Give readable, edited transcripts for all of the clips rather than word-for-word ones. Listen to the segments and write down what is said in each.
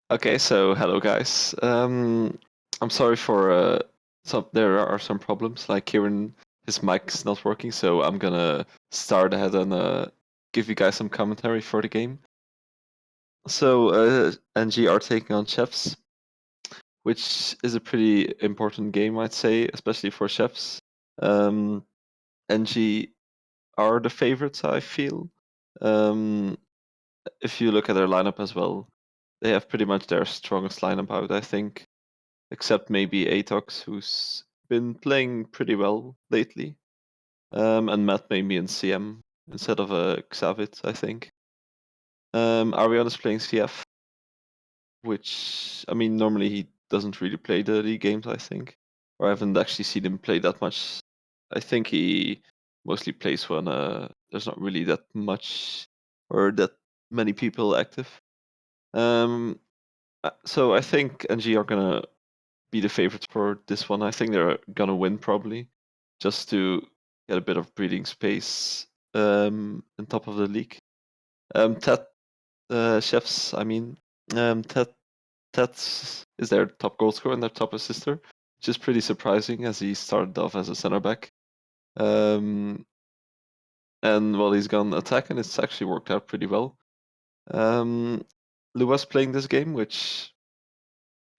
Okay, so hello guys. I'm sorry for there are some problems. Like Kieran, his mic's not working, so I'm gonna start ahead and give you guys some commentary for the game. So NG are taking on Chefs, which is a pretty important game, I'd say, especially for Chefs. Um, NG are the favorites, I feel. Um, if you look at their lineup as well, they have pretty much their strongest lineup out, I think. Except maybe Atox, who's been playing pretty well lately. And Matt maybe in CM instead of Xavit, I think. Arion is playing CF, which, I mean, normally he doesn't really play the league games, I think. Or I haven't actually seen him play that much. I think he mostly plays when there's not really that much or that many people active. So I think NG are gonna be the favorites for this one. I think they're gonna win probably, just to get a bit of breathing space on top of the league. Ted Chefs, I mean, Ted is their top goal scorer and their top assister, which is pretty surprising as he started off as a center back. Um, and well, he's gone attack and it's actually worked out pretty well. Lua's playing this game, which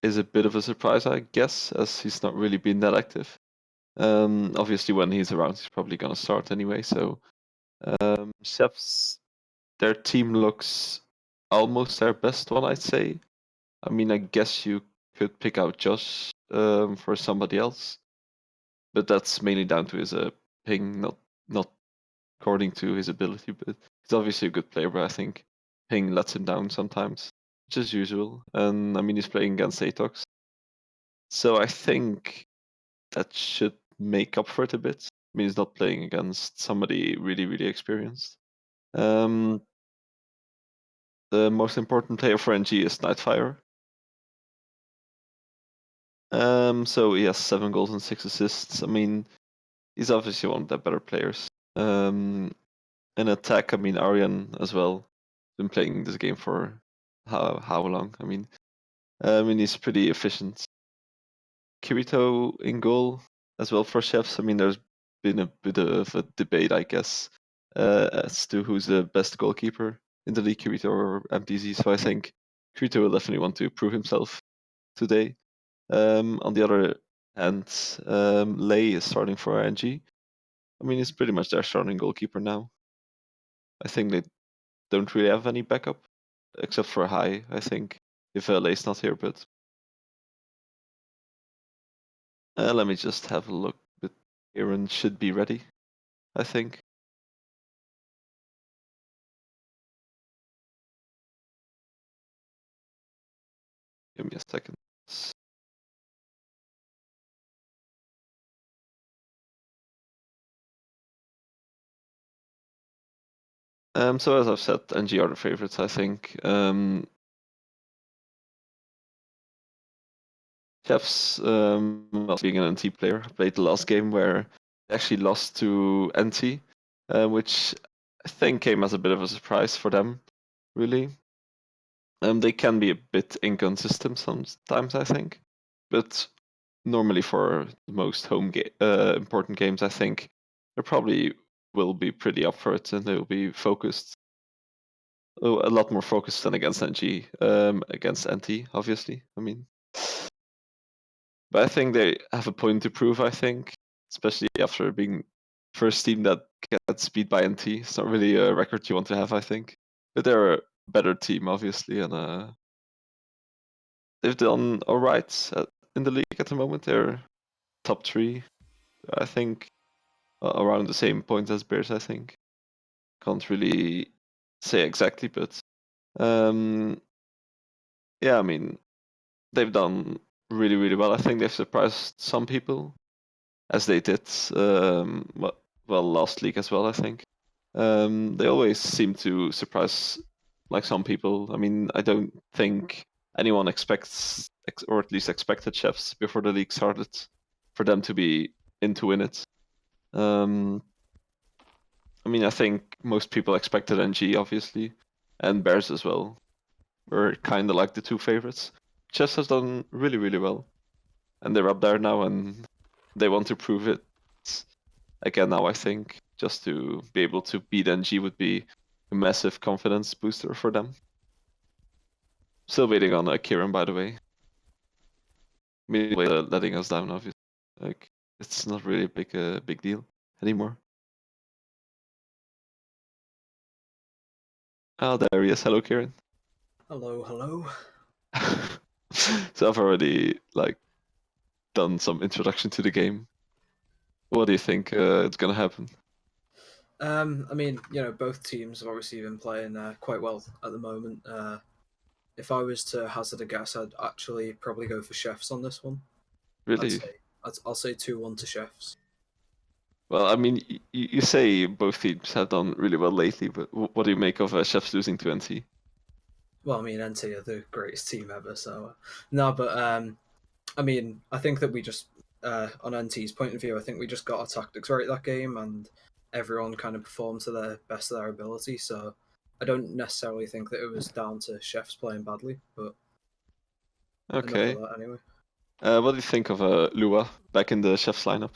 is a bit of a surprise, I guess, as he's not really been that active. Obviously, when he's around, he's probably gonna start anyway. So, Chefs, their team looks almost their best one, I'd say. I mean, I guess you could pick out Josh for somebody else, but that's mainly down to his ping, not according to his ability. But he's obviously a good player, but I think ping lets him down sometimes, which is usual. And I mean, he's playing against Atox, so I think that should make up for it a bit. I mean, he's not playing against somebody really, really experienced. Um, the most important player for NG is Nightfire. So he has 7 goals and 6 assists. I mean, he's obviously one of the better players. In attack, I mean, Aryan as well. Been playing this game for how long? I mean, he's pretty efficient. Kirito in goal as well for Chefs. I mean, there's been a bit of a debate, I guess, as to who's the best goalkeeper in the league, Kirito or MTZ. So I think Kirito will definitely want to prove himself today. On the other hand, Lei is starting for RNG. I mean, he's pretty much their starting goalkeeper now. I think they don't really have any backup, except for High, I think, if Lei's not here. But let me just have a look. But Aaron should be ready, I think. Give me a second. So as I've said, NG are the favorites, I think. Chefs, well, being an NT player, played the last game where they actually lost to NT, which I think came as a bit of a surprise for them, really. They can be a bit inconsistent sometimes, I think, but normally for the most important games, I think they probably will be pretty up for it and they will be focused. Oh, a lot more focused than against NG, against NT, obviously. I mean, but I think they have a point to prove. I think, especially after being first team that gets beat by NT, it's not really a record you want to have. I think, but they're a better team, obviously, and they've done all right in the league at the moment. They're top 3, I think, around the same points as Bears. I think can't really say exactly, but yeah, I mean they've done really, really well. I think they've surprised some people, as they did well last league as well. I think they always seem to surprise like some people. I mean, I don't think anyone expects or at least expected Chefs before the league started for them to be in to win it. I mean, I think most people expected NG obviously and Bears as well, were kind of like the two favorites. Chess has done really, really well, and they're up there now, and they want to prove it again now. I think just to be able to beat NG would be a massive confidence booster for them. Still waiting on Kieran, by the way. Letting us down, obviously. Like it's not really a big deal anymore. Oh, there he is. Hello, Kieran. Hello, hello. So I've already done some introduction to the game. What do you think it's gonna happen? I mean, both teams have obviously been playing quite well at the moment. If I was to hazard a guess, I'd actually probably go for Chefs on this one. Really? I'll say 2-1 to Chefs. Well, I mean, you say both teams have done really well lately, but what do you make of Chefs losing to NT? Well, I mean, NT are the greatest team ever, so no, but I mean, I think that we just on NT's point of view, I think we just got our tactics right that game, and everyone kind of performed to the best of their ability. So I don't necessarily think that it was down to Chefs playing badly, but enough of Okay. that anyway. What do you think of Lua back in the Chefs lineup?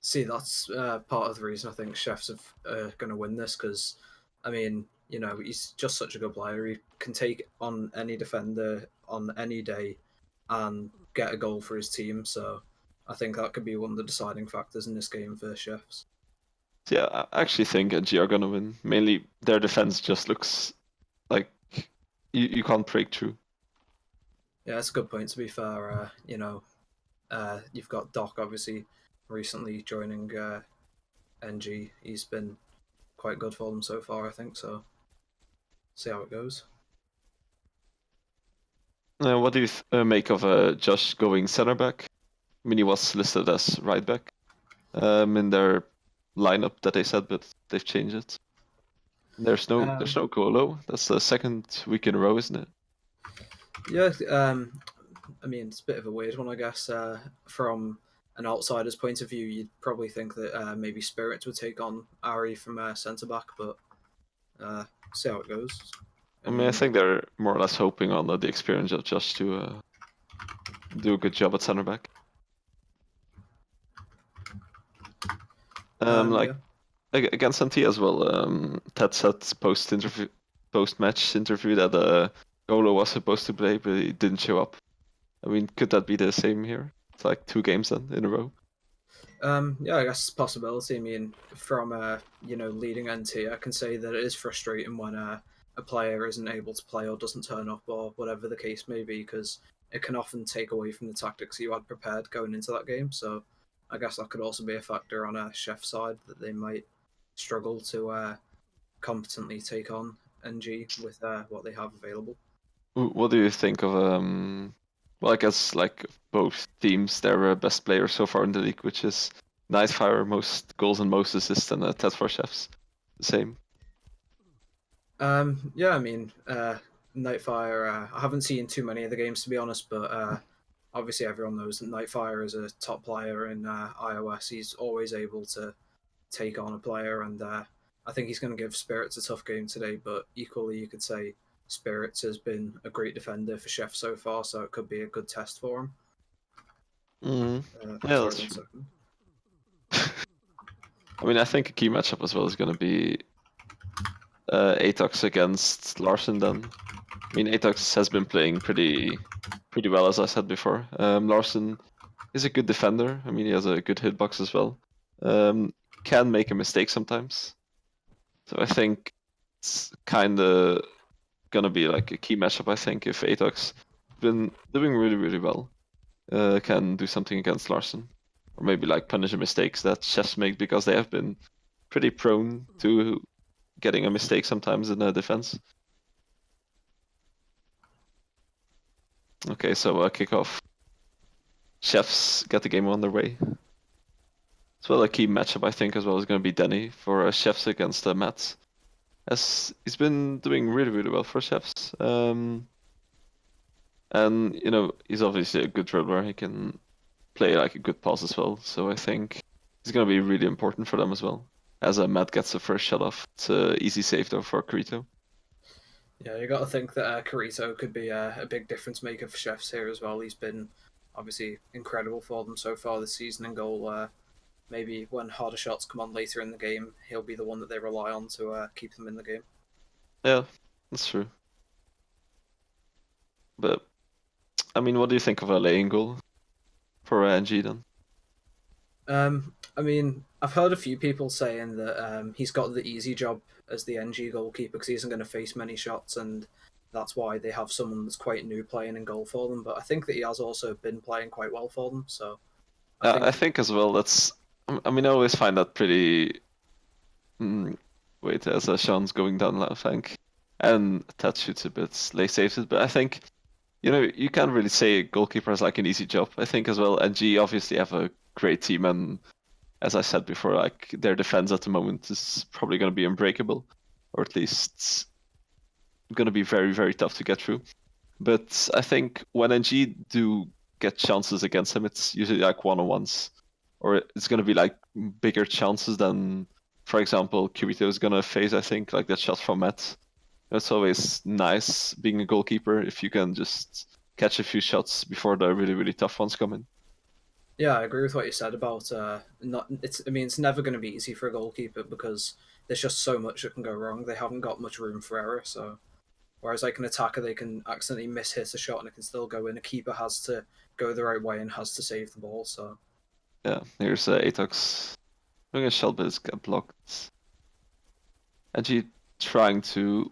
See, that's part of the reason I think Chefs are going to win this because, I mean, he's just such a good player. He can take on any defender on any day and get a goal for his team. So I think that could be one of the deciding factors in this game for Chefs. Yeah, I actually think NG are gonna win. Mainly their defense just looks like you can't break through. Yeah, that's a good point. To be fair, you've got Doc obviously recently joining NG. He's been quite good for them so far, I think. So see how it goes. What do you make of Josh going center back? I mean, he was listed as right back in their lineup that they said, but they've changed it. There's no Golo. That's the second week in a row, isn't it? Yeah, I mean, it's a bit of a weird one, I guess. From an outsider's point of view, you'd probably think that maybe Spirits would take on Ari from centre back, but see how it goes. I mean, I think they're more or less hoping on the experience of Josh to do a good job at center back. Like yeah. against NT as well. Ted said post match interview that Golo was supposed to play, but he didn't show up. I mean, could that be the same here? It's like 2 games then in a row. Yeah, I guess it's a possibility. I mean, from leading NT, I can say that it is frustrating when a player isn't able to play or doesn't turn up or whatever the case may be, because it can often take away from the tactics you had prepared going into that game. So I guess that could also be a factor on a chef side that they might struggle to competently take on NG with what they have available. What do you think of well, I guess like both teams, their best player so far in the league, which is Nightfire, most goals and most assists, and Ted for Chefs, the same. Yeah, I mean, Nightfire. I haven't seen too many of the games to be honest, but obviously everyone knows that Nightfire is a top player in iOS. He's always able to take on a player, and I think he's going to give Spirits a tough game today. But equally, you could say Spirits has been a great defender for Chef so far, so it could be a good test for him. Yeah, Sorry, that's 1 true. second. I mean, I think a key matchup as well is going to be Atox against Larson. Then, I mean, Atox has been playing pretty well, as I said before. Larson is a good defender. I mean, he has a good hitbox as well. Can make a mistake sometimes. So I think it's kind of gonna be like a key matchup. I think if Atox been doing really well, can do something against Larson, or maybe like punish the mistakes that chefs make because they have been pretty prone to getting a mistake sometimes in the defense. Okay, so kickoff. Chefs get the game on their way. As well, a key matchup I think as well is going to be Denny for Chefs against Matt, as he's been doing really well for Chefs. And he's obviously a good dribbler. He can play like a good pass as well. So I think he's going to be really important for them as well. As Matt gets the first shot off, it's an easy save though for Krito. Yeah, you got to think that Carito could be a big difference maker for Chefs here as well. He's been obviously incredible for them so far this season in goal. Maybe when harder shots come on later in the game, he'll be the one that they rely on to keep them in the game. Yeah, that's true. But I mean, what do you think of a laying goal for NG then? I mean, I've heard a few people saying that he's got the easy job as the NG goalkeeper because he isn't going to face many shots, and that's why they have someone that's quite new playing in goal for them. But I think that he has also been playing quite well for them, so I I think think as well that's. I mean, I always find that pretty. Mm, wait, as Sean's going down left flank, and Tat shoots a bit, late saves it. But I think you can't really say goalkeeper has like an easy job. I think as well, NG obviously have a great team, and as I said before, like their defense at the moment is probably going to be unbreakable, or at least going to be very, very tough to get through. But I think when NG do get chances against him, it's usually like one-on-ones, or it's going to be like bigger chances than, for example, Kirito is going to face. I think like that shot from Matt. It's always nice being a goalkeeper if you can just catch a few shots before the really, really tough ones come in. yeah, I agree with what you said about not. It's I mean, it's never going to be easy for a goalkeeper because there's just so much that can go wrong. They haven't got much room for error, so. Whereas like an attacker, they can accidentally miss hit a shot and it can still go in. A keeper has to go the right way and has to save the ball. So Yeah, here's Atox doing a shot, but it's got blocked. NG trying to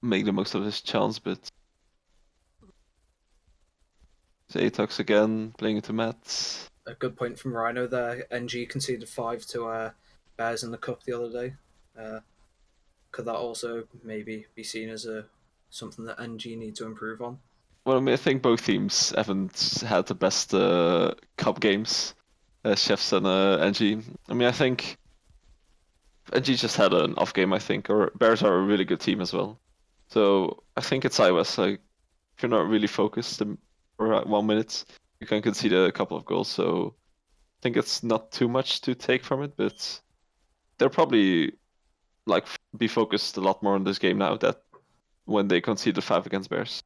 make the most of his chance, but Atox again playing it to Matt. a good point from Rhino there. NG conceded 5 to Bears in the cup the other day. Could that also maybe be seen as a something that NG need to improve on? Well, I mean, I think both teams haven't had the best cup games, Chefs and NG. I mean, I think NG just had an off game, I think, or Bears are a really good team as well. So I think it's iOS. Like, if you're not really focused for 1 minute, you can concede a couple of goals. So I think it's not too much to take from it, but they'll probably like be focused a lot more on this game now that when they concede the 5 against Bears.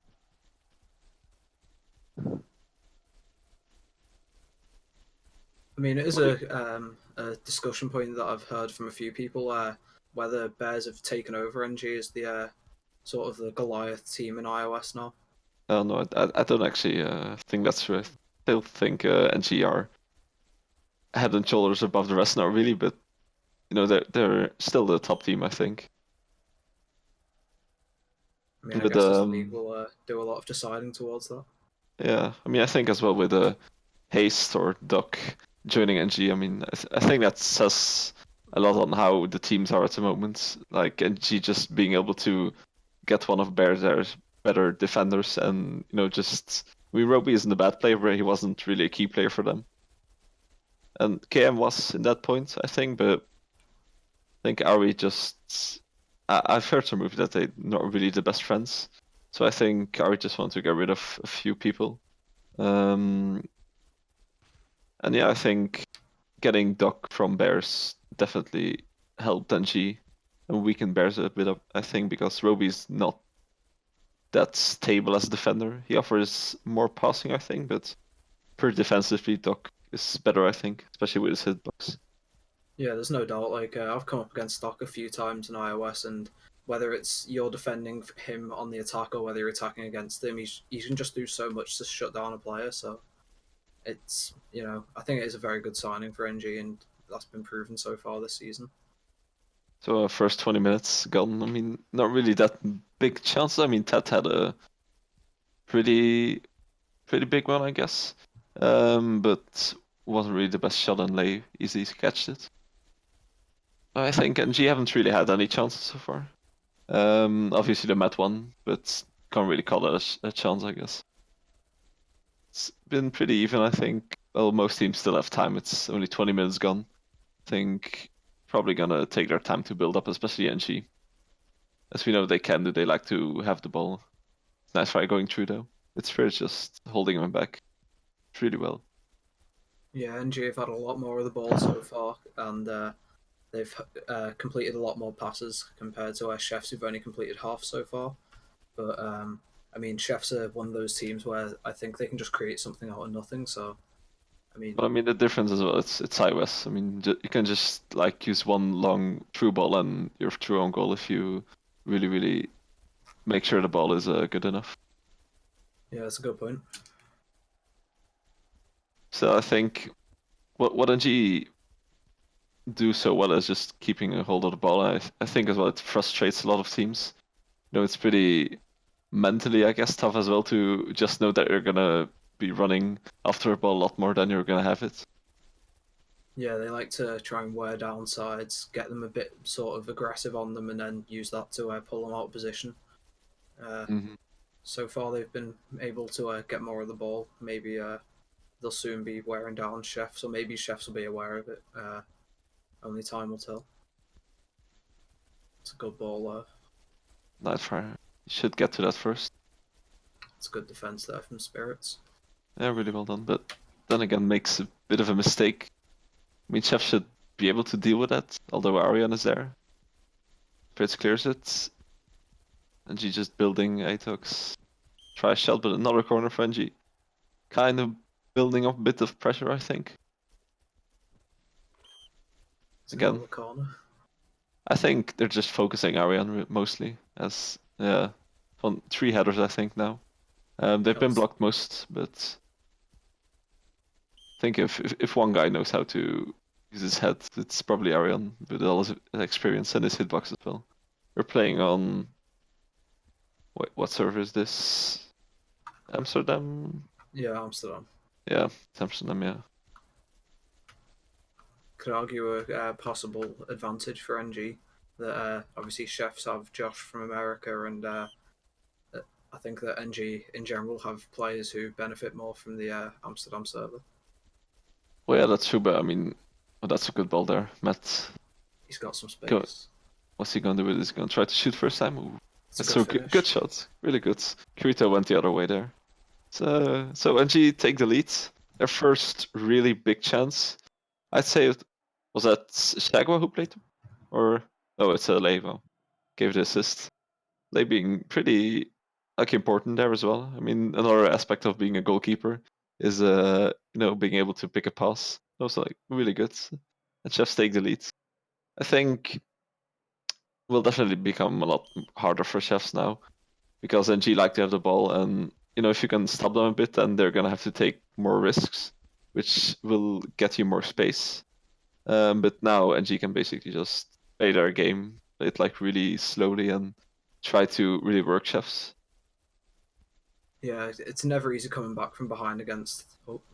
I mean, it is What do you- a discussion point that I've heard from a few people whether Bears have taken over NG as the sort of the Goliath team in iOS now. No, I don't actually think that's true. I still think NG are head and shoulders above the rest, not really, but they're still the top team, I think. I mean, I But guess as the league will do a lot of deciding towards that. yeah, I mean, I think as well with Haste or Duck joining NG, I mean, I think that says a lot on how the teams are at the moment. Like NG just being able to get one of Bears' better defenders, and just I mean, Roby isn't a bad player, but he wasn't really a key player for them. And KM was in that point, I think, but I think Ari just. I've heard some rumors that they're not really the best friends, so I think Ari just wants to get rid of a few people. Um, and yeah, I think getting Doc from Bears definitely helped NG and weakened Bears a bit up, I think, because Roby's not that stable as a defender. He offers more passing, I think, but per defensively, Doc is better, I think, especially with his hitbox. Yeah, there's no doubt. Like I've come up against Stock a few times in iOS, and whether it's you're defending him on the attack or whether you're attacking against him, he can just do so much to shut down a player. So it's I think it is a very good signing for NG, and that's been proven so far this season. So first 20 minutes gone. I mean, not really that big chances. I mean, Ted had a pretty pretty big one, I guess, but wasn't really the best shot and lay. Easy to catch it. I think NG haven't really had any chances so far. Obviously the Met one, but can't really call that a chance, I guess. It's been pretty even, I think. Well, most teams still have time. It's only 20 minutes gone. I think probably gonna take their time to build up, especially NG. As we know they can do, they like to have the ball. It's nice try going through though. It's fair just holding them back really well. Yeah, NG have had a lot more of the ball so far, and they've completed a lot more passes compared to our chefs who've only completed half so far. But I mean, Chefs are one of those teams where I think they can just create something out of nothing. So I mean, But I mean, the difference as well, it's iOS. I mean, you can just like use one long through ball and you're through on goal if you really make sure the ball is good enough. yeah, that's a good point. So I think what NG do so well is just keeping a hold of the ball. I think as well it frustrates a lot of teams. You know, it's pretty mentally, I guess, tough as well to just know that you're gonna be running after a ball a lot more than you're gonna have it. Yeah, they like to try and wear down sides, get them a bit sort of aggressive on them, and then use that to pull them out of position. Uh, Hmm. so far, they've been able to get more of the ball. Maybe they'll soon be wearing down Chefs, or maybe Chefs will be aware of it. Only time will tell. It's a good ball. Nightfire. You should get to that first. It's a good defense there from Spirits. Yeah, really well done. But then again, makes a bit of a mistake. I mean, Chef should be able to deal with that, although Arian is there. Fritz clears it. NG just building Atox. Try a shot, but another corner for NG. Kind of building up a bit of pressure, I think. It's Again, another corner. I think they're just focusing Arian mostly, as yeah, on 3 headers I think now. They've been Got blocked most, but I think if one guy knows how to use his head, it's probably Arian with all his experience and his hitbox as well. We're playing on wait, what server is this? Amsterdam? Yeah, Amsterdam. Yeah, it's Amsterdam, yeah. Could argue a possible advantage for NG that obviously Chefs have Josh from America, and I think that NG in general have players who benefit more from the Amsterdam server. Well, yeah, that's true, but I mean, well, that's a good ball there. Matt, He's got some go, space. what's he gonna do with it? He's gonna try to shoot first time? Ooh, It's a that's good so good. Good finish. shot. Really good. Kirito went the other way there. So NG take the lead. Their first really big chance. I'd say it was that Shagwa who played, or oh, it's Levo gave the assist. Lei being pretty like important there as well. I mean, another aspect of being a goalkeeper is being able to pick a pass. Also like really good. And Chefs take the lead. I think will definitely become a lot harder for Chefs now because NG like to have the ball, and if you can stop them a bit, then they're gonna have to take more risks, which will get you more space. But now NG can basically just play their game, play it like really slowly, and try to really work Chefs. Yeah, it's never easy coming back from behind against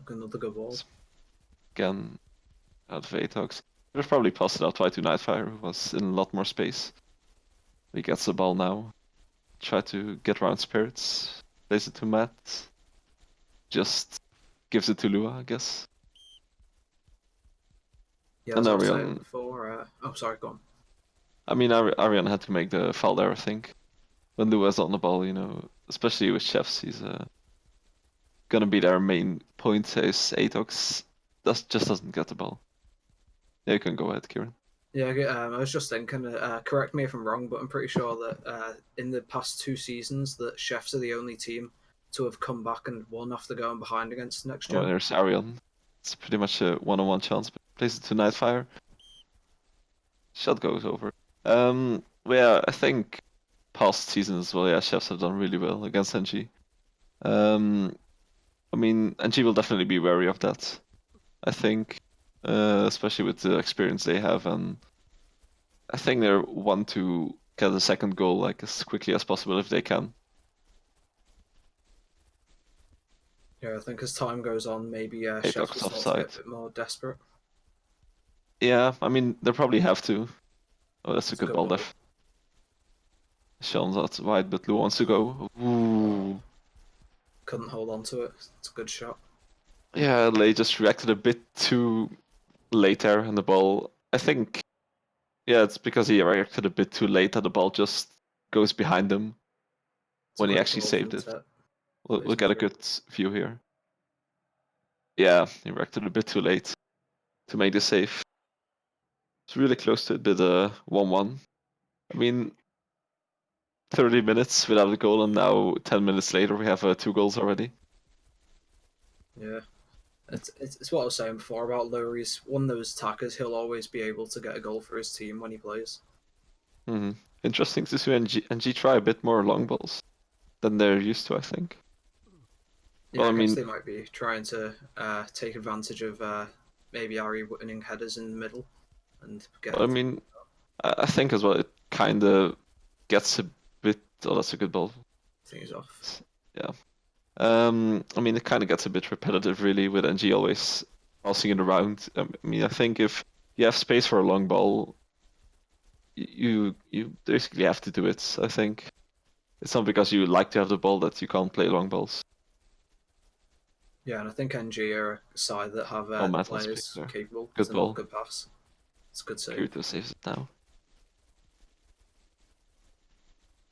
another good ball. Again, out of Atox. They've probably passed it out right to Nightfire, who was in a lot more space. He gets the ball now. Try to get around Spirits. Plays it to Matt. Just gives it to Lua, I guess. Yeah, And as I was saying Arian. before. Sorry, go on. I mean, Arian had to make the foul there, I think. When Lua's on the ball, especially with Chefs, he's gonna be their main point. Is Atox just doesn't get the ball. Yeah, you can go ahead, Kieran. Yeah, I was just thinking. Correct me if I'm wrong, but I'm pretty sure that in the past 2 seasons, that Chefs are the only team to have come back and won after going behind against Oh, NextGen. there's Arian. It's pretty much a one-on-one chance, but plays it to Nightfire. Shot goes over. Well, yeah, I think past seasons as well, yeah, Chefs have done really well against NG. Um, I mean, NG will definitely be wary of that. I think, especially with the experience they have, and I think they're want to get a second goal like as quickly as possible if they can. Yeah, I think as time goes on, maybe Chefs will Atox start to get offside. a bit more desperate. Yeah, I mean they probably have to. Oh, that's a It's a good good ball there. ball. Sean's out wide, but Lou wants to go. Ooh. Couldn't hold on to it. It's a good shot. Yeah, Lei just reacted a bit too late there on the ball. I think, yeah, it's because he reacted a bit too late that the ball just goes behind him It's a when he great actually ball from saved it. Tet. We'll, Plays we'll him get a through. good view here. Yeah, he reacted a bit too late to make the save. It's really close to it, but 1-1. I mean, 30 minutes without a goal, and now 10 minutes later we have 2 goals already. Yeah. It's what I was saying before about Lowe. He's one of those attackers. He'll always be able to get a goal for his team when he plays. Interesting to see NG try a bit more long balls than they're used to, I think. Yeah, Well, I I guess mean, they might be trying to take advantage of maybe Ari winning headers in the middle and well, I getting. mean, I think as well it kind of gets a bit. Oh, that's a good ball. Things off. Yeah. I mean, it kind of gets a bit repetitive, really, with NG always passing it around. I mean, I think if you have space for a long ball, you basically have to do it. I think it's not because you like to have the ball that you can't play long balls. Yeah, and I think NG are a side that have Oh, the Matt has picked players there. capable Good to knock ball. a good pass. It's a good save. Kirito saves it now.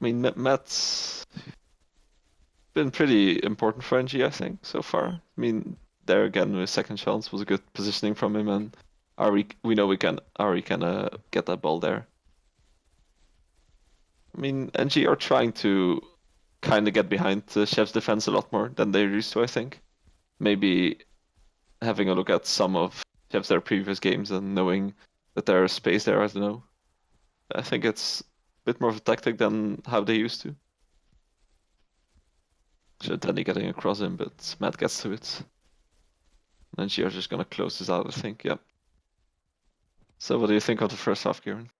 I mean, Matt's been pretty important for NG, I think, so far. I mean, there again, with second chance was a good positioning from him, and Ari, we know Ari can get that ball there. I mean, NG are trying to kind of get behind the Chef's defense a lot more than they're used to, I think. Maybe having a look at some of Chef's their previous games and knowing that there's space there, I don't know. I think it's a bit more of a tactic than how they used to. Should Danny getting across him, but Matt gets to it. And NG are just gonna close this out, I think, yeah. So what do you think of the first half, Kieran?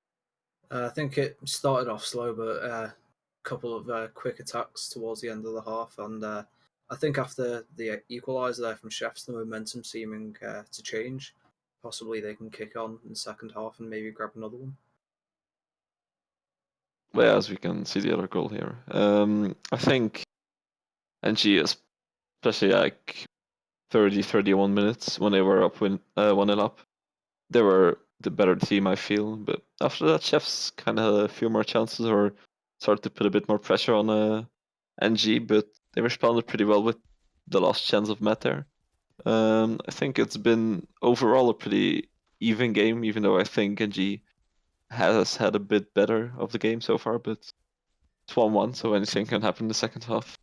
I think it started off slow, but a couple of quick attacks towards the end of the half, and I think after the equaliser there from Chefs, the momentum seeming to change. Possibly they can kick on in the second half and maybe grab another one. Well, as we can see the other goal here. I think NG, especially like 30, 31 minutes when they were up 1-0 up, they were the better team, I feel. But after that, Chefs kind of had a few more chances or started to put a bit more pressure on NG, but they responded pretty well with the last chance of Matt there. I think it's been overall a pretty even game, even though I think NG has had a bit better of the game so far, but it's 1-1, so anything can happen in the second half.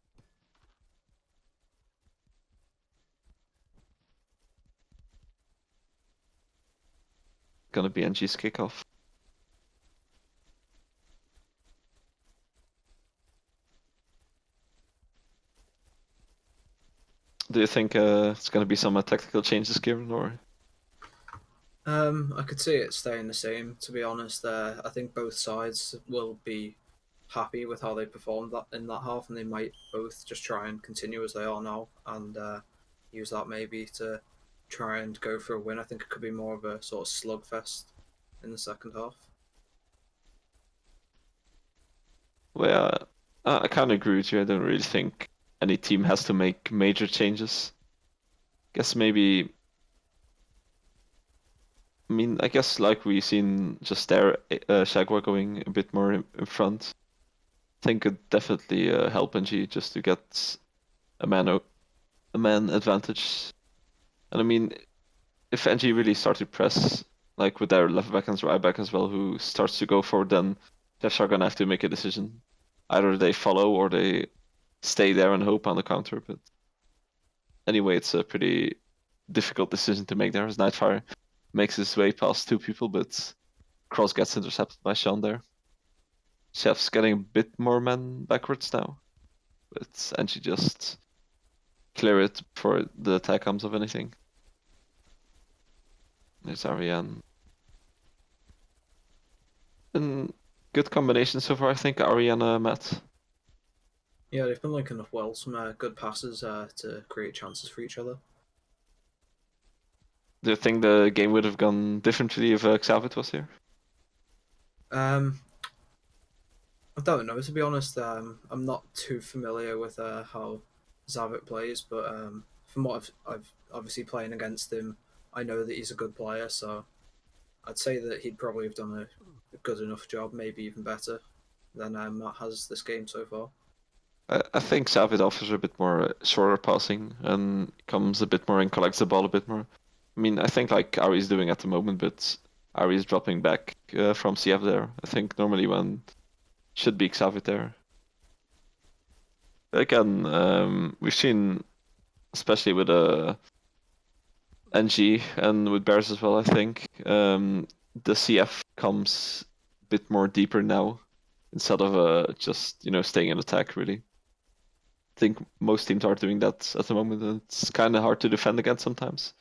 Gonna be NG's kickoff. Do you think it's gonna be some tactical changes, Kieran, or? I could see it staying the same. To be honest, I think both sides will be happy with how they performed that in that half, and they might both just try and continue as they are now and use that maybe to try and go for a win. I think it could be more of a sort of slugfest in the second half. Well, I kind of agree with you. I don't really think any team has to make major changes. Guess maybe. I mean, I guess like we've seen just there, Shagwa going a bit more in front. I think could definitely help NG just to get a man advantage. And I mean, if NG really start to press, like with their left back and right back as well, who starts to go forward, then Chefs are gonna have to make a decision. Either they follow or they stay there and hope on the counter. But anyway, it's a pretty difficult decision to make there as Nightfire makes his way past 2 people, but Cross gets intercepted by Sean there. Chef's getting a bit more men backwards now, but NG just clear it before the attack comes of anything. There's Ariane. And good combination so far, I think, Ariane Matt. Yeah, they've been linking up well. Some good passes to create chances for each other. Do you think the game would have gone differently if Xavit was here? Um, I don't know, to be honest. I'm not too familiar with how Zavit plays, but from what I've obviously playing against him, I know that he's a good player. So I'd say that he'd probably have done a good enough job, maybe even better than Matt has this game so far. I think Xavit offers a bit more shorter passing and comes a bit more and collects the ball a bit more. I mean, I think like Ari's doing at the moment, but Ari's dropping back from CF there. I think normally when should be Xavit there. Again, we've seen, especially with NG and with Bears as well, I think, the CF comes a bit more deeper now instead of just staying in attack. Really, I think most teams are doing that at the moment, and it's kind of hard to defend against sometimes.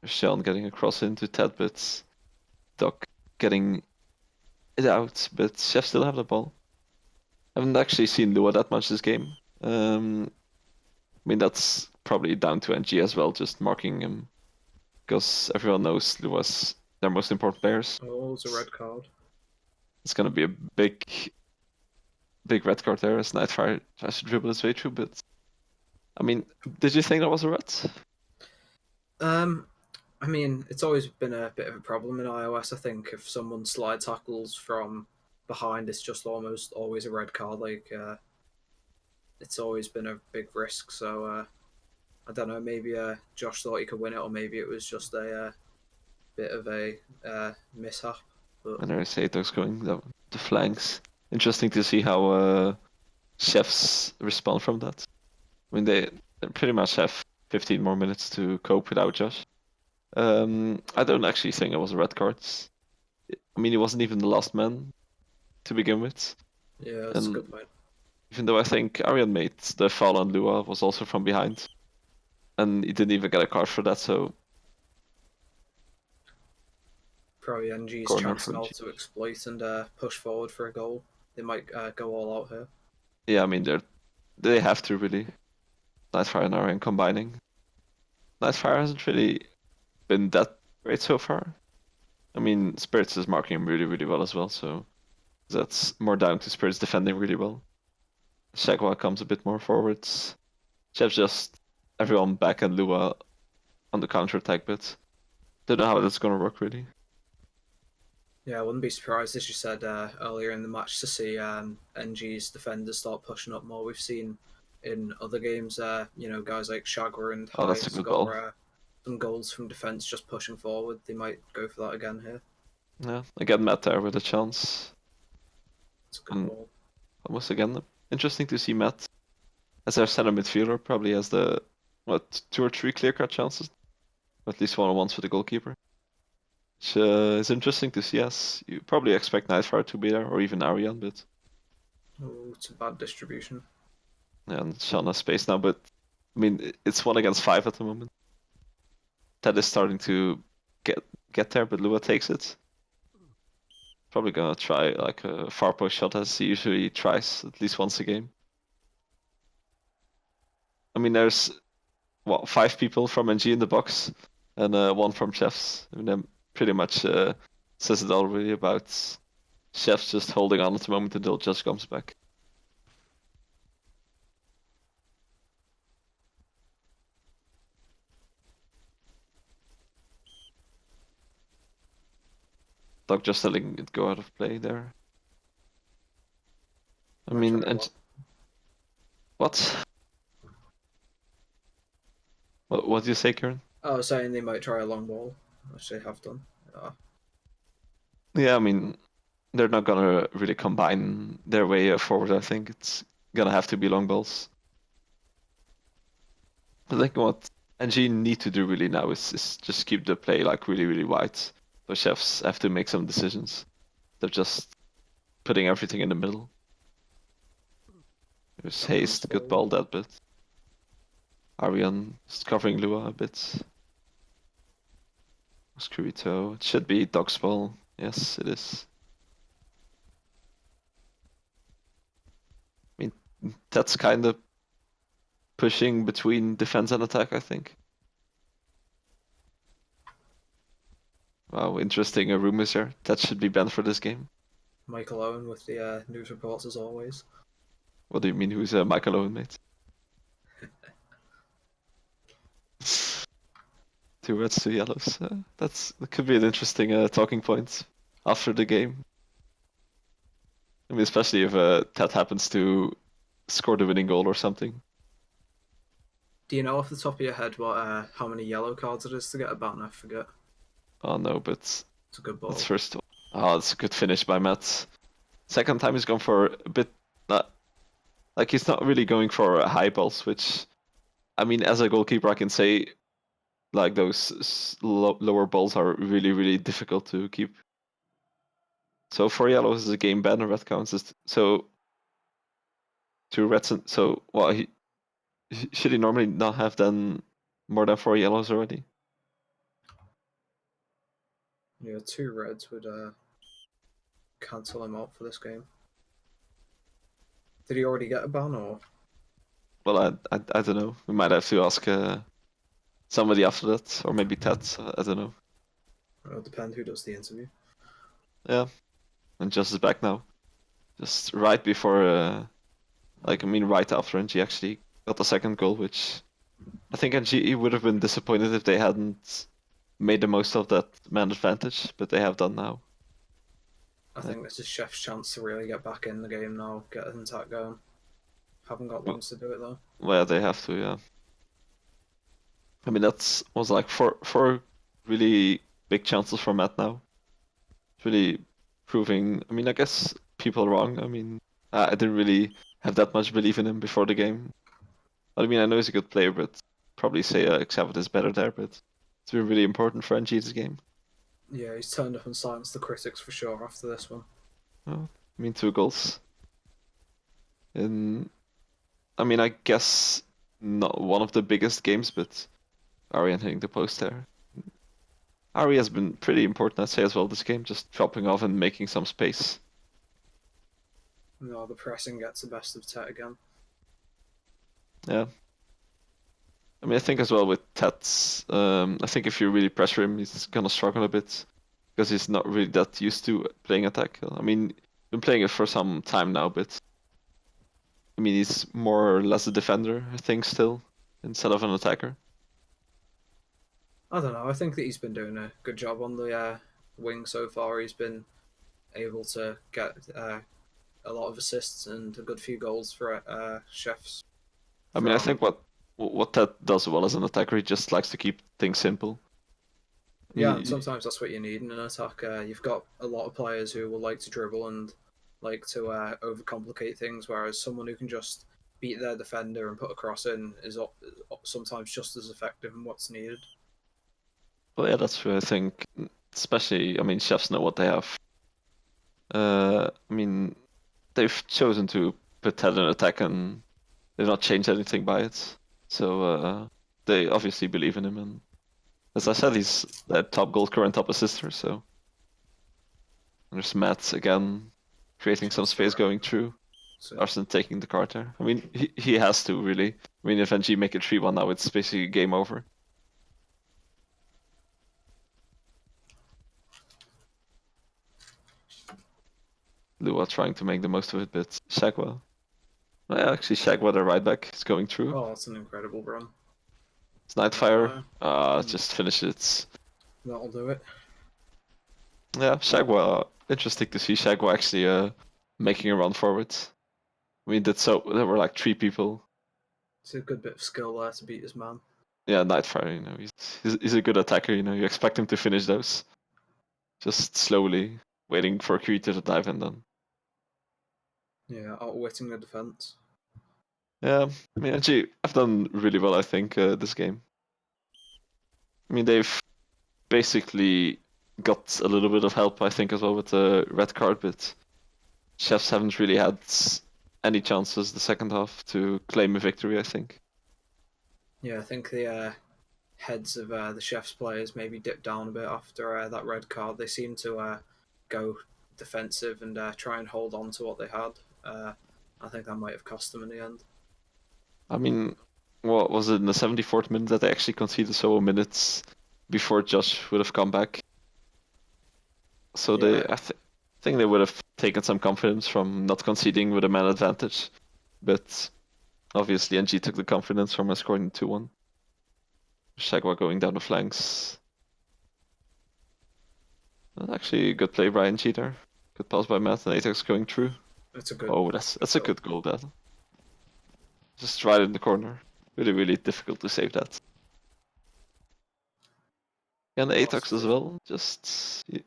Sean getting across into Ted, but Doc getting it out, but Chef still have the ball. I haven't actually seen Lua that much this game. I mean, that's probably down to NG as well, just marking him because everyone knows Lua's their most important players. Oh, it's a red card. It's gonna be a big red card there as Nightfire tries to dribble his way through, but I mean, did you think that was a red? I mean, it's always been a bit of a problem in iOS. I think if someone slide tackles from behind, it's just almost always a red card. Like, it's always been a big risk. So I don't know. Maybe Josh thought he could win it, or maybe it was just a bit of a mishap. But And there is Atos going down the flanks. Interesting to see how Chefs respond from that. I mean, they pretty much have 15 more minutes to cope without Josh. I don't actually think it was a red card. I mean, he wasn't even the last man to begin with. yeah, that's a And good point. even though I think Arian made the foul on Lua was also from behind. And he didn't even get a card for that, so Probably NG's corner chance for now G. to exploit and push forward for a goal. They might go all out here. Yeah, I mean, they have to really. Nightfire and Arian combining. Nightfire hasn't really been that great so far. I mean, Spirits is marking him really, really well as well, so that's more down to Spirits defending really well. Shagwa comes a bit more forwards. Chef's just everyone back and Lua on the counter attack, but don't know how that's gonna work really. Yeah, I wouldn't be surprised, as you said earlier in the match, to see NG's defenders start pushing up more. We've seen in other games, guys like Shagwa and Oh, that's a Hyatt good ball. score some goals from defence just pushing forward. They might go for that again here. Yeah, again Matt there with a chance. It's a good ball. Almost again, interesting to see Matt as their center midfielder, probably has the two or three clear cut chances, at least one on ones for the goalkeeper. Which is interesting to see. As you probably expect Nightfire to be there, or even Arian, but Oh, it's a bad distribution. yeah, and Sean has space now. But I mean, it's 1 against 5 at the moment. Ted is starting to get there, but Lua takes it. Probably gonna try like a far post shot as he usually tries at least once a game. I mean, there's 5 people from NG in the box and one from Chefs. I mean, that pretty much says it all really about Chefs just holding on at the moment until Just comes back. Doc just letting it go out of play there. I Might mean, try and that. what? What do you say, Kieran? I was saying they might try a long ball, which they have done. Yeah, I mean, they're not gonna really combine their way forward. I think it's gonna have to be long balls. I think what NG need to do really now is just keep the play like really, really wide. So Chefs have to make some decisions. They're just putting everything in the middle. There's That comes Haste, good ball forward. that bit. Arian is covering Lua a bit. Screwy-toe. It should be Dog's ball. Yes, it is. I mean, that's kind of pushing between defense and attack, I think. Wow, interesting rumors here. That should be banned for this game. Michael Owen with the news reports as always. What do you mean? Who's Michael Owen, mate? 2 reds, 2 yellows. That could be an interesting talking point after the game. I mean, especially if Ted happens to score the winning goal or something. Do you know off the top of your head what how many yellow cards it is to get a ban? I forget. Oh no, but It's a good ball. that's first. Oh, it's a good finish by Matt. Second time he's gone for a bit. Like he's not really going for high balls, which I mean, as a goalkeeper, I can say like those lower balls are really really difficult to keep. So 4 yellows is a game ban, and red counts. So 2 reds. So well, should he normally not have done more than 4 yellows already? Yeah, 2 reds would cancel him out for this game. Did he already get a ban or? Well, I don't know. We might have to ask somebody after that, or maybe Ted. I don't know. It'll depend who does the interview. Yeah, and Just is back now. Just right before, like I mean, right after NG actually got the second goal, which I think NG would have been disappointed if they hadn't made the most of that man advantage, but they have done now. I think this is Chef's chance to really get back in the game now, get an attack going. Haven't got long to do it though. Well, yeah, they have to, yeah. I mean, that was like four really big chances for Matt now. It's really proving. I mean, I guess people are wrong. I mean, I didn't really have that much belief in him before the game. I mean, I know he's a good player, but probably say Xavier is better there. But it's been really important for NG this game. Yeah, he's turned up and silenced the critics for sure after this one. Oh, I mean, 2 goals. And I mean, I guess not one of the biggest games, but Arian hitting the post there. Ari has been pretty important, I'd say, as well this game, just dropping off and making some space. No, the pressing gets the best of Tet again. Yeah. I mean, I think as well with Tats, I think if you really pressure him, he's gonna struggle a bit because he's not really that used to playing attack. I mean, been playing it for some time now, but I mean, he's more or less a defender, I think, still, instead of an attacker. I don't know. I think that he's been doing a good job on the wing so far. He's been able to get a lot of assists and a good few goals for Chefs. I mean, I think what Tat does well as an attacker, he just likes to keep things simple. Yeah, and sometimes that's what you need in an attack. You've got a lot of players who will like to dribble and like to overcomplicate things, whereas someone who can just beat their defender and put a cross in is sometimes just as effective in what's needed. Well, yeah, that's true. I think, especially, I mean, chefs know what they have. I mean, they've chosen to put Ted in attack and they've not changed anything by it. So they obviously believe in him, and as I said, he's their top goal scorer and top assister. So and there's Matt again, creating some space going through. So Arsenal taking the card there. I mean, he has to really. I mean, if NG make it 3-1 now, it's basically game over. Lua trying to make the most of it, but Shagwa. Well, yeah, actually, Shagwa, the right back, is going through. oh, it's an incredible run. It's Nightfire. Nightfire. Just finish it. That'll do it. Yeah, Shagwa. Interesting to see Shagwa actually making a run forward. I mean, there were like 3 people. It's a good bit of skill there to beat his man. Yeah, Nightfire. You know, he's a good attacker. You know, you expect him to finish those. Just slowly waiting for a creature to dive in. Then. Yeah, outwitting the defense. Yeah, I mean, actually, I've done really well. I think this game. I mean, they've basically got a little bit of help, I think, as well with the red card, but Chefs haven't really had any chances the second half to claim a victory, I think. Yeah, I think the heads of the Chefs players maybe dipped down a bit after that red card. They seemed to go defensive and try and hold on to what they had. I think that might have cost them in the end. I mean, what was it in the 74th minute that they actually conceded so minutes before Josh would have come back? So Yeah. I think they would have taken some confidence from not conceding with a man advantage, but obviously NG took the confidence from scoring 2-1. Shagwa going down the flanks. Actually, good play by NG there. Good pass by Matt and Atex going through. It's a good. Oh, that's a good goal, that. Just right in the corner. Really, really difficult to save that. And Atox as well. Just you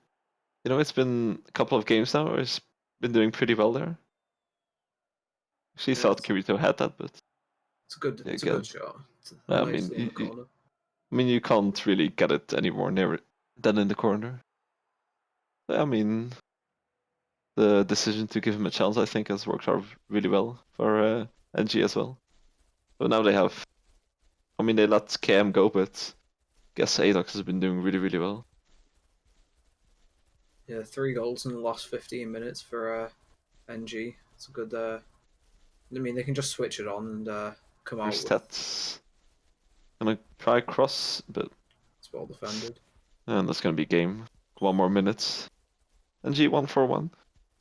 know, it's been a couple of games now where he's been doing pretty well there. She Yeah, thought Kirito had that, but it's a good again, shot. It's I nicely in the mean, corner. you can't really get it any more near than in the corner. I mean, the decision to give him a chance, I think, has worked out really well for NG as well. So now they have, I mean, they let KM go, but I guess Adox has been doing really, really well. Yeah, 3 goals in the last 15 minutes for NG. It's a good. I mean, they can just switch it on and come Their out with stats. Gonna try cross, but it's well defended. and that's gonna be game. 1 more minute. NG 1-4-1.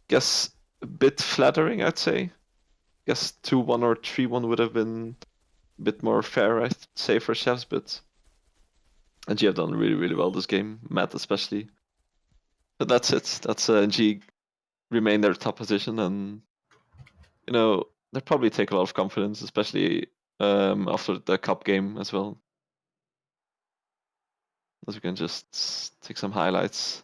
Guess a bit flattering, I'd say. Guess 2-1 or 3-1 would have been a bit more fair, I'd say, for Chefs, but NG have done really, really well this game. Matt especially. But that's it. That's NG remain their top position, and they probably take a lot of confidence, especially after the cup game as well. As we can just take some highlights.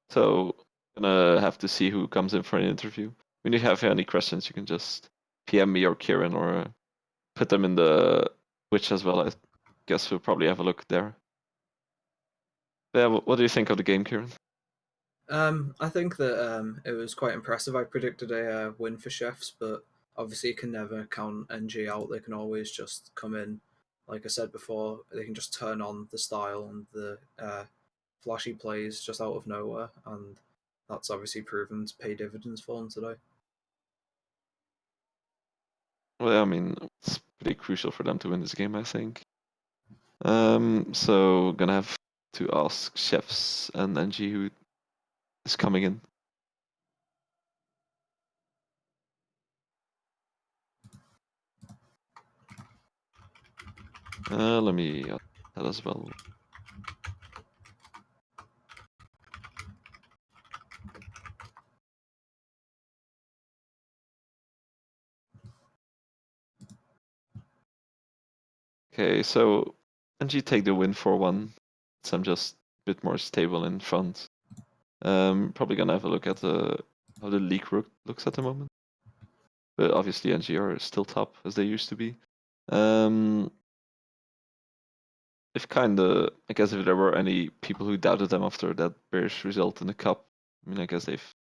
So gonna have to see who comes in for an interview. When you have any questions, you can just PM me or Kieran or put them in the Twitch as well. I guess we'll probably have a look there. But yeah, what do you think of the game, Kieran? I think that it was quite impressive. I predicted a win for Chefs, but obviously you can never count NG out. They can always just come in. Like I said before, they can just turn on the style and the flashy plays just out of nowhere, and that's obviously proven to pay dividends for them today. Well, I mean, it's pretty crucial for them to win this game, I think. So gonna have to ask Chefs and NG who is coming in. Let me that as well. Okay, so NG take the win 4-1. So I'm just a bit more stable in front. Probably gonna have a look at how the league looks at the moment. But obviously NG are still top as they used to be. If I guess if there were any people who doubted them after that Bears result in the cup, I mean, I guess they've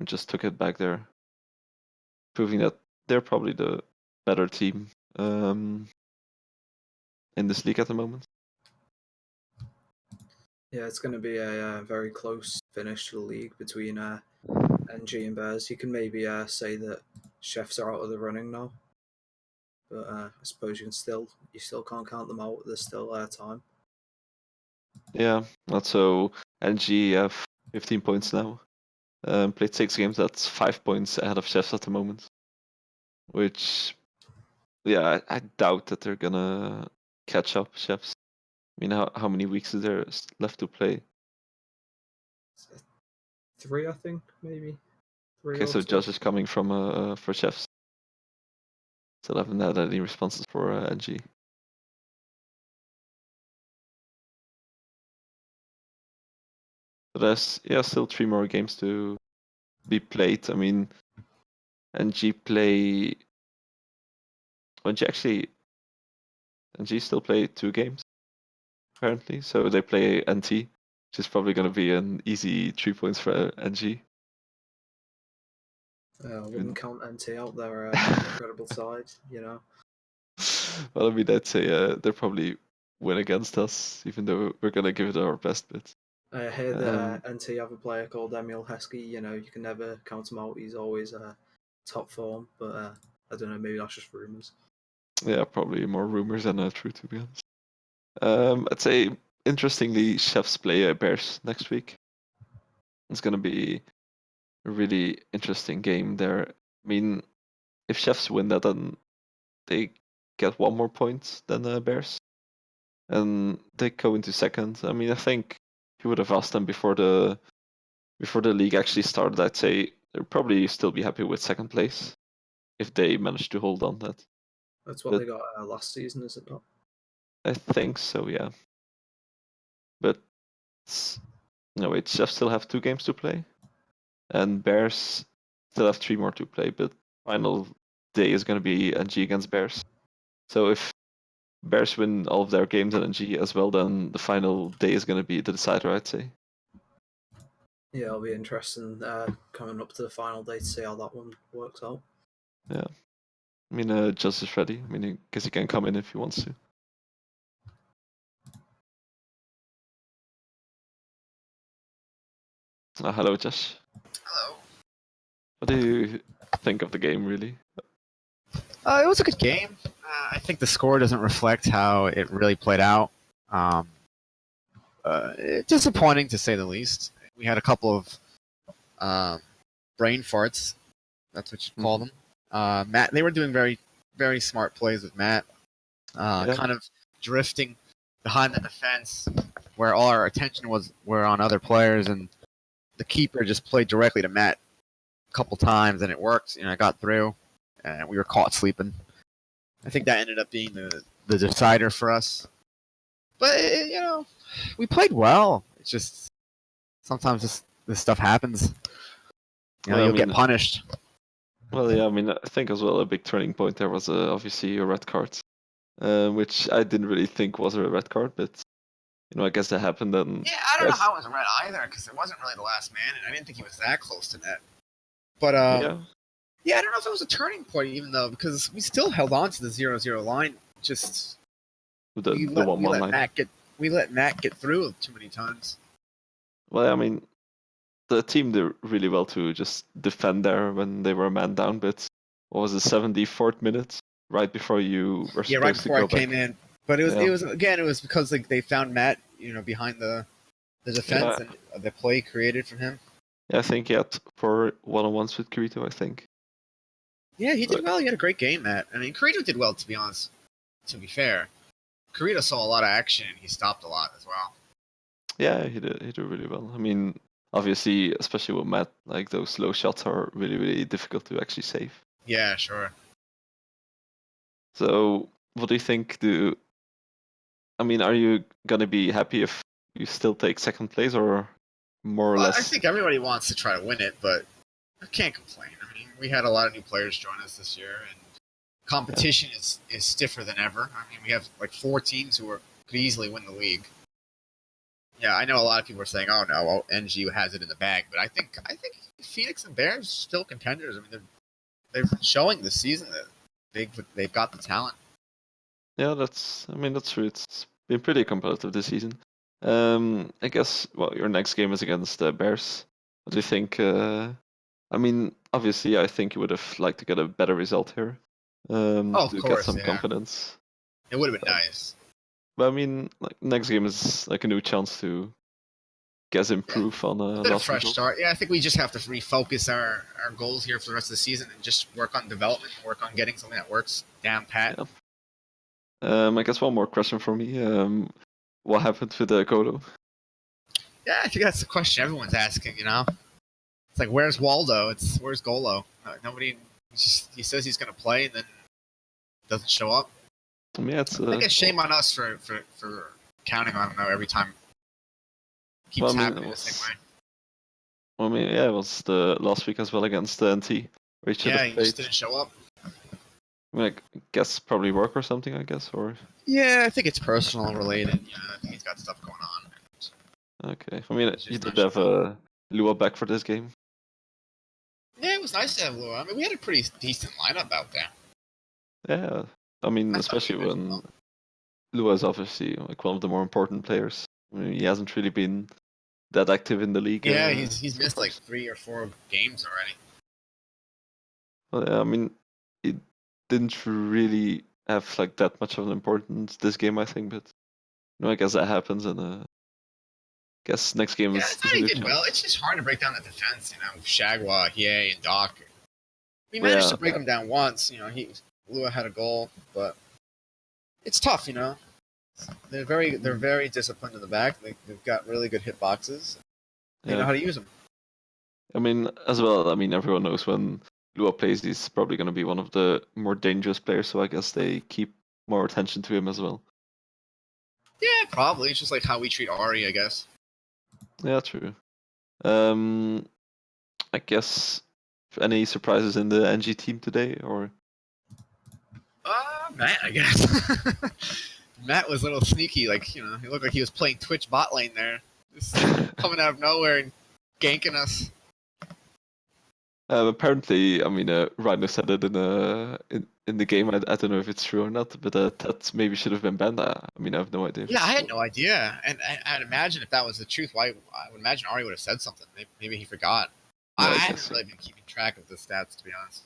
just took it back there, proving that they're probably the better team in this league at the moment. Yeah, it's going to be a very close finish to the league between NG and Bears. You can maybe say that Chefs are out of the running now, but I suppose you still can't count them out. There's still time. Yeah, also NG have 15 points now. Played 6 games. That's 5 points ahead of Chefs at the moment. Which, yeah, I doubt that they're gonna catch up, Chefs. I mean, how many weeks is there left to play? 3, I think, maybe 3 Okay, or so 2. Josh is coming from for Chefs. Still haven't had any responses for NG. But there's still 3 more games to be played. I mean, NG play. NG still play 2 games apparently. So they play NT, which is probably going to be an easy 3 points for NG. I wouldn't count NT out. They're an incredible side, you know. Well, I mean, I'd say they'll probably win against us, even though we're gonna give it our best bit. I hear that Um, NT have a player called Emil Heskey. You know, you can never count him out. He's always top form, but I don't know. Maybe that's just rumours. yeah, probably more rumors than true, to be honest. I'd say interestingly, Chefs play Bears next week. It's gonna be a really interesting game there. I mean, if Chefs win that, then they get 1 more point than the Bears, and they go into second. I mean, I think if you would have asked them before the league actually started, I'd say they'd probably still be happy with second place if they manage to hold on that. That's what But they got last season, is it not? I think so, yeah. But No, wait, Chefs still have 2 games to play, and Bears still have 3 more to play. But final day is going to be NG against Bears. So if Bears win all of their games and NG as well, then the final day is going to be the decider, I'd say. Yeah, it'll be interesting coming up to the final day to see how that one works out. Yeah. I mean, Just is ready. I mean, I guess he can come in if he wants to. Hello, Josh. Hello. What do you think of the game, really? It was a good game. I think the score doesn't reflect how it really played out. Disappointing to say the least. We had a couple of brain farts. That's what you call them. Matt, they were doing very, very smart plays with Matt. Yeah. Kind of drifting behind the defense, where all our attention were on other players, and the keeper just played directly to Matt a couple times, and it worked. I got through, and we were caught sleeping. I think that ended up being the decider for us. But we played well. It's just sometimes this stuff happens. You'll get punished. Well, yeah, I mean, I think as well a big turning point there was obviously a red card, which I didn't really think was a red card, but I guess that happened. And yeah, I don't know how it was red either, because it wasn't really the last man, and I didn't think he was that close to net. But yeah, I don't know if it was a turning point, even though, because we still held on to the 0-0 line. Just the 1-1 line. We let Matt get through too many times. Well, I mean, the team did really well to just defend there when they were a man down. But what was the 74th minute, right before you were supposed to go back? Yeah, right before I came in. But it was because they found Matt, behind the defense and the play created from him. Yeah, I think he had 4 1-on-1s with Kirito, I think. Yeah, he did well. He had a great game, Matt. I mean, Kirito did well, to be honest. To be fair, Kirito saw a lot of action, and he stopped a lot as well. Yeah, he did really well. I mean, obviously, especially with Matt, like those low shots are really, really difficult to actually save. Yeah, sure. So, what do you think? Are you gonna be happy if you still take second place, or more or less? I think everybody wants to try to win it, but I can't complain. I mean, we had a lot of new players join us this year, and competition is stiffer than ever. I mean, we have like 4 teams who could easily win the league. Yeah, I know a lot of people are saying, "Oh no, NG has it in the bag," but I think Phoenix and Bears are still contenders. I mean, they're showing this season that they've got the talent. Yeah, that's true. It's been pretty competitive this season. I guess your next game is against the Bears. What do you think? I mean, obviously, I think you would have liked to get a better result here. Of to course, get some confidence. It would have been nice. But I mean, like next game is like a new chance to improve on a fresh start. Yeah, I think we just have to refocus our goals here for the rest of the season and just work on development, work on getting something that works down pat. Yeah. I guess one more question for me. What happened with Kodo? Yeah, I think that's the question everyone's asking. It's like, where's Waldo? Where's Golo? Nobody. He says he's going to play and then doesn't show up. Yeah, I think it's shame on us for counting on him every time. Keeps happening the same way. Well, I mean, yeah, it was the last week as well against the NT. He just didn't show up. I mean, I guess probably work or something, I guess, or... Yeah, I think it's personal related. Yeah, I think he's got stuff going on. Okay. I mean, you did have Lua back for this game. Yeah, it was nice to have Lua. I mean, we had a pretty decent lineup out there. Yeah. I mean, especially when Lua is obviously like one of the more important players. I mean, he hasn't really been that active in the league. Yeah, he's missed like 3 or 4 games already. Well, yeah, I mean, he didn't really have like that much of an importance this game, I think, but I guess that happens, and I guess next game is. Yeah, he did well. It's just hard to break down the defense, Shagwa, Hiei, and Doc. We managed to break them down once. Lua had a goal, but it's tough. They're very disciplined in the back. They've got really good hitboxes. They know how to use them. I mean, as well. I mean, everyone knows when Lua plays, he's probably going to be one of the more dangerous players. So I guess they keep more attention to him as well. Yeah, probably. It's just like how we treat Ari, I guess. Yeah, true. I guess any surprises in the NG team today, or Matt, I guess. Matt was a little sneaky, like, he looked like he was playing Twitch bot lane there. Just coming out of nowhere and ganking us. apparently, I mean, Rhino said it in the game. I don't know if it's true or not, but that maybe should have been banned. I mean, I have no idea. Yeah, I had no idea. And I'd imagine if that was the truth, I would imagine Ari would have said something. Maybe he forgot. Yeah, I I haven't guess really been keeping track of the stats, to be honest.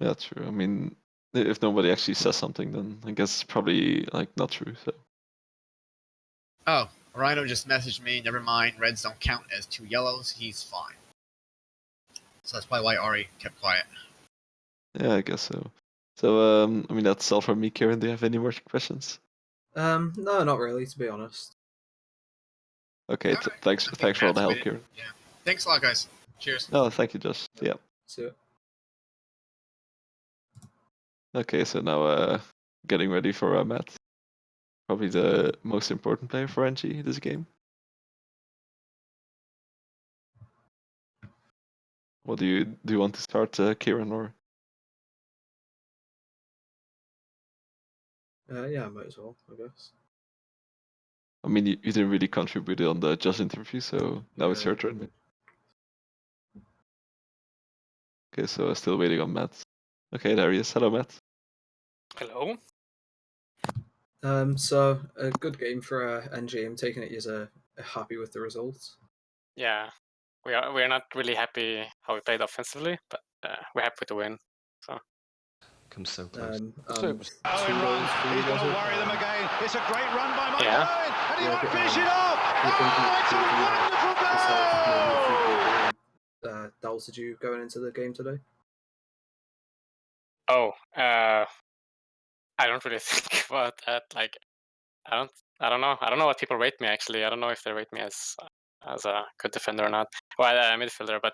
Yeah, true. I mean, if nobody actually says something, then I guess it's probably like not true. So Oh, Rhino just messaged me. Never mind. Reds don't count as 2 yellows. He's fine. So that's probably why Ari kept quiet. yeah, I guess so. So I mean, that's all from me, Kieran. Do you have any more questions? No, not really, to be honest. Okay, Alright. thanks I think for all the Matt's help, waited. Kieran. Yeah. Thanks a lot, guys. Cheers. Oh, thank you, Josh. Yeah. So, Okay, so now getting ready for Matt. Probably the most important player for NG this game. What do you want to start, Kieran, or? yeah, might as well, I guess. I mean, you didn't really contribute on the Josh interview, so now it's your turn. Okay, so still waiting on Matt. Okay, there he is. Hello, Matt. Hello. So a good game for NG. I'm taking it you're happy with the results. Yeah, we're not really happy how we played offensively, but we're happy with the win. So Come so close. And Owen 2 runs. goals for you, He's going was to it? worry them again. It's a great run by Michael Yeah. Owen, and he Yeah, might but, finish it off. Do you think Oh, it's a wonderful goal! doubted you going into the game today? I don't really think about that. Like, I don't know. I don't know what people rate me actually. I don't know if they rate me as a good defender or not. Well, a midfielder, but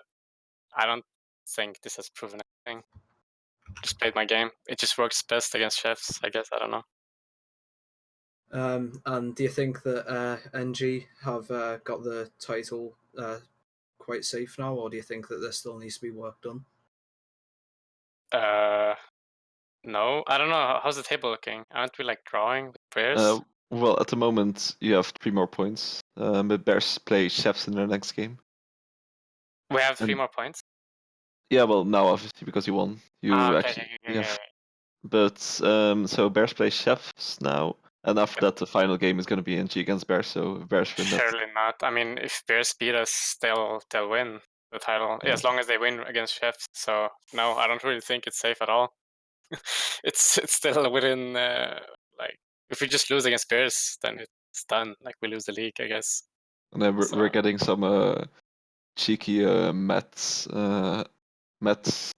I don't think this has proven anything. Just played my game. It just works best against chefs, I guess. I don't know. And do you think that NG have got the title quite safe now, or do you think that there still needs to be work done? No, I don't know. How's the table looking? Aren't we like drawing with Bears? Well, at the moment you have 3 more points. But Bears play Chefs in their next game. We have 3 and- more points. Yeah, well, now obviously because you won, you Okay, actually okay, you have. okay. But so Bears play Chefs now, and after that the final game is going to be NG against Bears. So if Bears win that. Surely not. I mean, if Bears beat us, they'll win the title. Yeah, as long as they win against Chefs. So no, I don't really think it's safe at all. it's still within like if we just lose against Bears, then it's done. Like we lose the league, I guess. And then we're So- getting some cheeky Mets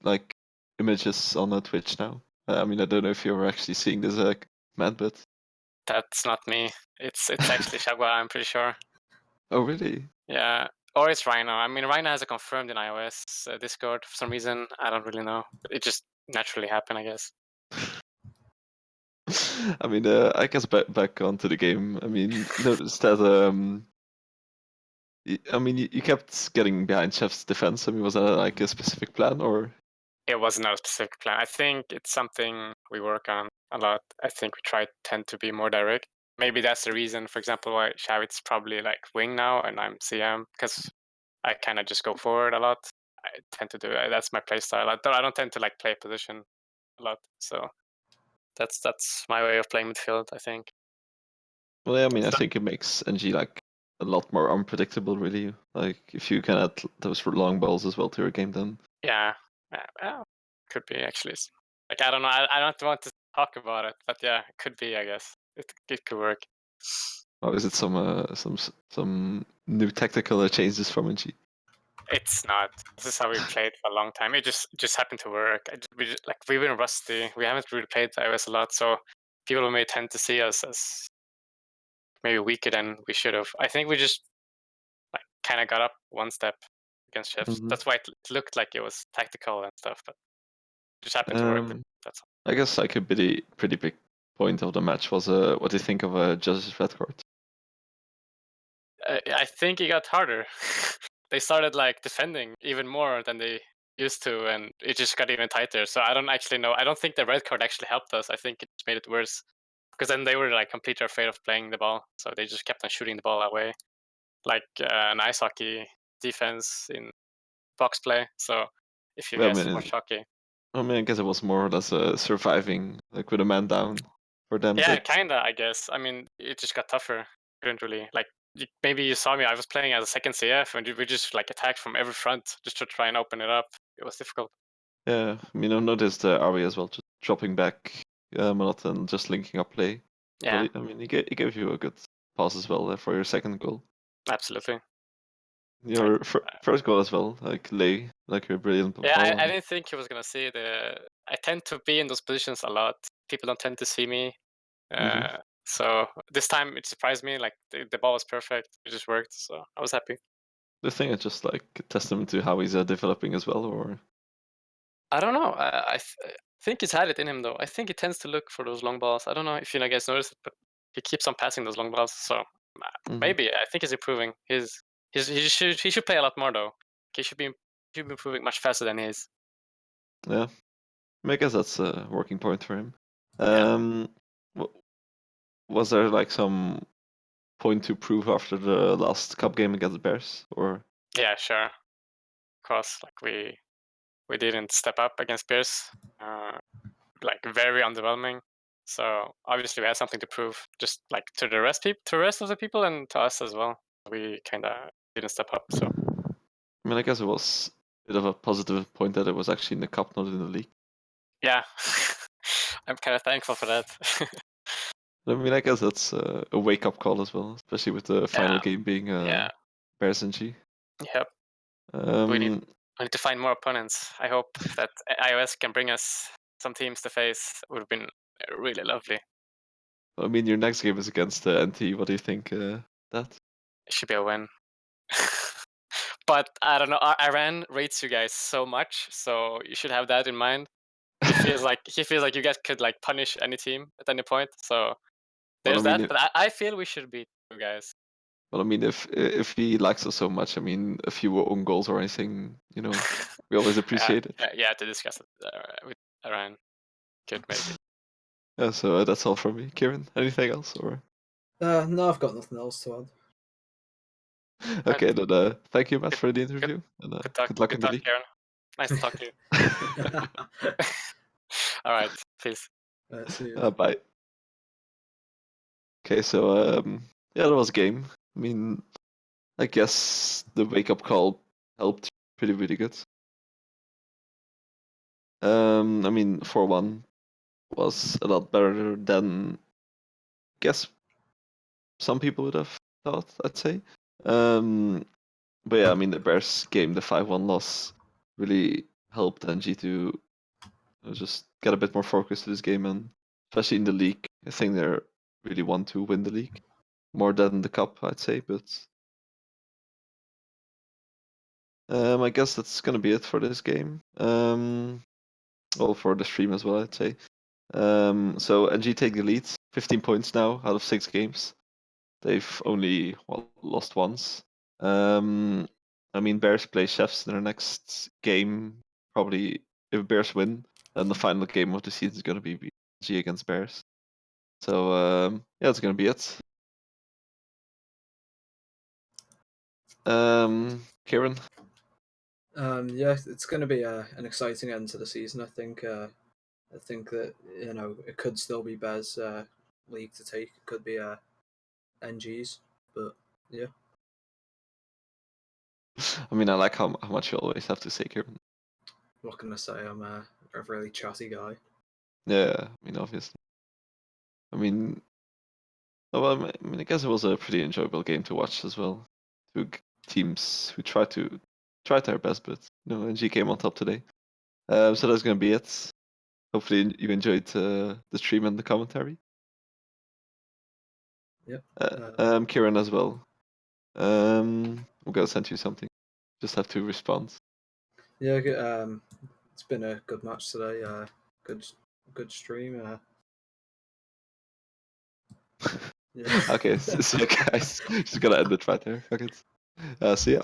like images on Twitch now. I mean, I don't know if you're actually seeing this, Matt, but That's not me. It's actually Shagwa, I'm pretty sure. oh really? Yeah. Or it's Rhino. I mean, Rhino has it confirmed in iOS Discord for some reason. I don't really know. It just naturally happened, I guess. I mean, I guess back onto the game. I mean, you noticed that I mean, you kept getting behind Chef's defense. I mean, was that like a specific plan, or? It was no specific plan. I think it's something we work on a lot. I think we tend to be more direct. Maybe that's the reason, for example, why Shavit's probably like wing now and I'm CM, because I kind of just go forward a lot. I tend to do it. That's my play style. I don't tend to like play position a lot. So that's my way of playing midfield, I think. Well, yeah, I mean, I think it makes NG like a lot more unpredictable, really. Like if you can add those long balls as well to your game, then Yeah, could be actually. Like I don't know. I don't want to talk about it, but yeah, it could be. I guess it could work. or is it some new tactical changes from NG? It's not. This is how we played for a long time. It just happened to work. We've been rusty. We haven't really played iOS a lot, so people may tend to see us as maybe weaker than we should have. I think we just like kind of got up one step against Chefs. Mhm. That's why it looked like it was tactical and stuff, but it just happened to work. That's all. I guess like a pretty big point of the match was what do you think of Josh's red card? I think it got harder. They started like defending even more than they used to, and it just got even tighter. So I don't actually know. I don't think the red card actually helped us. I think it made it worse because then they were like completely afraid of playing the ball, so they just kept on shooting the ball away, like an ice hockey defense in box play. So if you Well, guys watch hockey, I guess it was more or less surviving, like with a man down for them. yeah, But kinda. I guess. I mean, it just got tougher. Couldn't really like. Maybe you saw me. I was playing as a second CF, and we just like attacked from every front just to try and open it up. It was difficult. yeah, I mean, I noticed Ari as well, just dropping back a lot and just linking up play. Yeah, But I mean, he gave you a good pass as well for your second goal. absolutely. Your first goal as well, like lay, like a brilliant Yeah, ball. I didn't think he was gonna see the. I tend to be in those positions a lot. People don't tend to see me. So this time it surprised me. Like the ball was perfect. It just worked. So I was happy. The thing is just like a testament to how he's developing as well, or I don't know. I think he's had it in him though. I think he tends to look for those long balls. I don't know if you guys noticed it, but he keeps on passing those long balls. So maybe I think he's improving. He should play a lot more though. He should be improving much faster than he is. yeah. I guess that's a working point for him. Yeah. Was there like some point to prove after the last cup game against the Bears, or? Yeah, sure. Of course, like we didn't step up against Bears. Like very underwhelming. So obviously we had something to prove, just like to the rest of the people and to us as well. We kind of didn't step up. So I mean, I guess it was a bit of a positive point that it was actually in the cup, not in the league. yeah, I'm kind of thankful for that. I mean, I guess that's a wake-up call as well, especially with the final Yeah. game being Yeah. Bears and G. Yep. We need to find more opponents. I hope that iOS can bring us some teams to face. It would have been really lovely. I mean, your next game is against NT. What do you think that? It should be a win. But I don't know. Iran rates you guys so much, so you should have that in mind. He feels like you guys could like punish any team at any point. So there's Well, I mean, that. But I feel we should beat you guys. well, I mean, if he likes us so much, I mean, a few own goals or anything, we always appreciate it. Yeah, to discuss it with Iran. Good, maybe. Yeah, so that's all from me. Kieran, anything else, or? No, I've got nothing else to add. Okay, then thank you, Matt, for the interview, and good luck in the league. Karen. Nice to talk to you. All right, peace. See you. Bye. Okay, so yeah, that was a game. I mean, I guess the wake-up call helped pretty, really good. I mean, 4-1 was a lot better than I guess some people would have thought, I'd say. But yeah, I mean, the Bears game, the 5-1 loss, really helped NG to just get a bit more focus to this game, and especially in the league, I think they really want to win the league more than the cup, I'd say. But I guess that's gonna be it for this game. Well, for the stream as well, I'd say. So NG take the lead, 15 points now out of 6 games. They've only lost once. I mean, Bears play Chefs in their next game. Probably, if Bears win, then the final game of the season is going to be G against Bears. So yeah, that's going to be it. Kieran? Yeah, it's going to be an exciting end to the season. I think that it could still be Bears league to take. It could be NG's, but yeah. I mean, I like how much you always have to say, Kieran. What can I say? I'm a really chatty guy. Yeah, I mean, obviously. I mean, well, I guess it was a pretty enjoyable game to watch as well. Two teams who tried their best, but NG came on top today. So that's gonna be it. Hopefully you enjoyed the stream and the commentary. Yep. Kieran as well. I'm gonna send you something. Just have to respond. Yeah. It's been a good match today. Good stream. Yeah. Okay, so guys, just gonna end it right there. Fuck it. See ya.